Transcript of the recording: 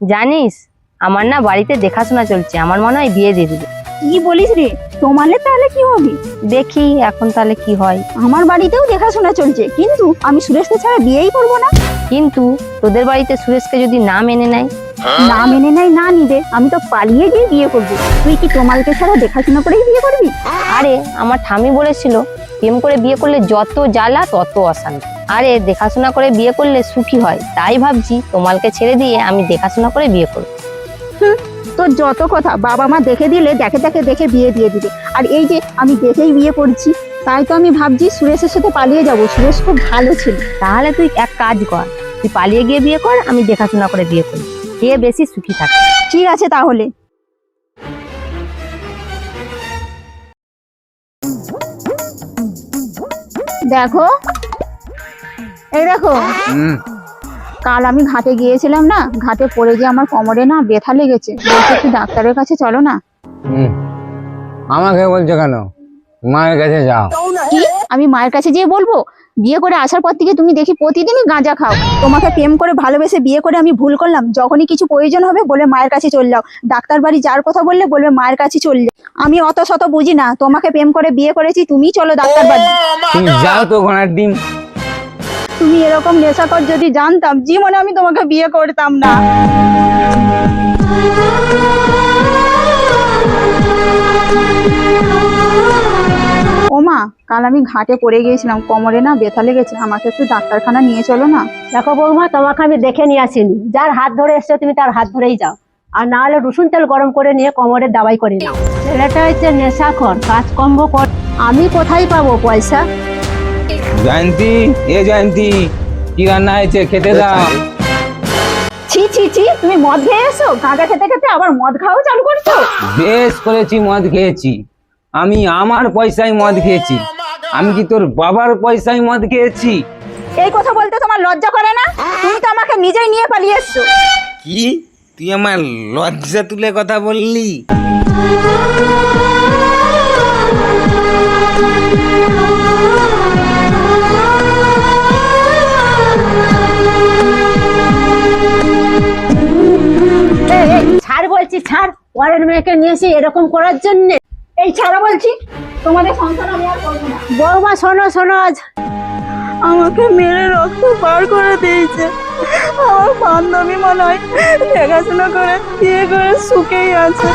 জানিস আমার না বাড়িতে দেখাশোনা চলছে, আমার মনে হয় বিয়ে দিয়ে দিবে। কি বলিস রে, তোমালে তাহলে কি হবে? দেখি এখন তাহলে কি হয়। আমার বাড়িতেও দেখাশোনা চলছে, কিন্তু আমি সুরেশকে ছাড়া বিয়েই করবো না। কিন্তু তোদের বাড়িতে সুরেশকে যদি না মেনে নেয়? না মেনে নেয় না নিবে, আমি তো পালিয়ে গিয়ে বিয়ে করবো। তুই কি তোমালকে ছাড়া দেখাশোনা করেই বিয়ে করবি? আরে আমার ঠামি বলেছিল প্রেম করে বিয়ে করলে যত জ্বালা তত অশান্তি, আরে দেখাশোনা করে বিয়ে করলে সুখী হয়। তাই ভাবছি তোমালকে ছেড়ে দিয়ে আমি দেখাশোনা করে বিয়ে করবো। তোর যত কথা, বাবা মা দেখে দিলে দেখে বিয়ে দিয়ে দিবে। আর এই যে আমি দেখেই বিয়ে করছি, তাই তো আমি ভাবছি সুরেশের সাথে পালিয়ে যাব। সুরেশ খুব ভালো ছিল। তাহলে তুই এক কাজ কর, তুই পালিয়ে গিয়ে বিয়ে কর, আমি দেখাশোনা করে বিয়ে করি, কে বেশি সুখী থাকে। ঠিক আছে তাহলে। দেখো, এই দেখো, কাল আমি ঘাটে গিয়েছিলাম না, ঘাটে পড়ে গিয়ে আমার কোমরে না ব্যথা লেগেছে। বলছে একটু ডাক্তারের কাছে চলো না। আমাকে বলছো কেন? মায়ের কাছে যাও। কি আমি মায়ের কাছে যেয়ে বলবো? বিয়ে করে আসার পর থেকে তুমি দেখি প্রতিদিনই গাঁজা খাও। তোমাকে প্রেম করে ভালোবেসে বিয়ে করে আমি ভুল করলাম। যখনই কিছু প্রয়োজন হবে বলে মায়ের কাছে চলে যাও। ডাক্তার বাড়ি যার কথা বললে বলবে মায়ের কাছে চললে। আমি অত শত বুঝি না, তোমাকে প্রেম করে বিয়ে করেছি, তুমি চলো ডাক্তার বাড়ি। তুমি যাও তো ঘোড়ার ডিম। তুমি এরকম নেশাকর যদি জানতাম, জীবনে আমি তোমাকে বিয়ে করতাম না। ওমা, কাল আমি ঘাটে পড়ে গিয়েছিলাম, কোমরে না ব্যথা লেগেছে, আমাকে একটু ডাক্তারখানা নিয়ে চলো না। দেখো বৌমা, তোমাকে আমি দেখে নিয়ে আসিনি। যার হাত ধরে এসছো তুমি তার হাত ধরেই যাও, আর না হলে রসুন তেল গরম করে নিয়ে কোমরের দাবাই করে নাও। ছেলেটা হচ্ছে নেশাখোর, কাজকর্ম কর। আমি কোথায় পাবো পয়সা? জয়ন্তী, এ জয়ন্তী, কি রান্না হয়েছে খেতে দাও। ছি ছি ছি, তুমি মদ খেয়ে এসো, গাঁজা খেতে খেতে আবার মদ খাওয়া চালু করছো। বেশ করেছি, মদ খেয়েছি। আমি আমার পয়সায় মদ খেয়েছি। আমি কি তোর বাবার পয়সায় মদ খেয়েছি? এই কথা বলতে তোমার লজ্জা করে না? তুমি তো আমাকে নিজেই নিয়ে পালিয়ে এসছো। কি তুই আমার লজ্জা তুলে কথা বললি? ছাড় বলছি, ছাড়। পরের মেয়েকে নিয়ে এসে এরকম করার জন্য। এই ছাড়া বলছি, তোমাদের সংসার আমি আর করবো না। বৌমা শোনো শোনো, আজ আমাকে মেরে রক্ত বার করে দিয়েছে। আমার বান্ধবী মনে হয় দেখাশোনা করে বিয়ে করে সুখেই আছে।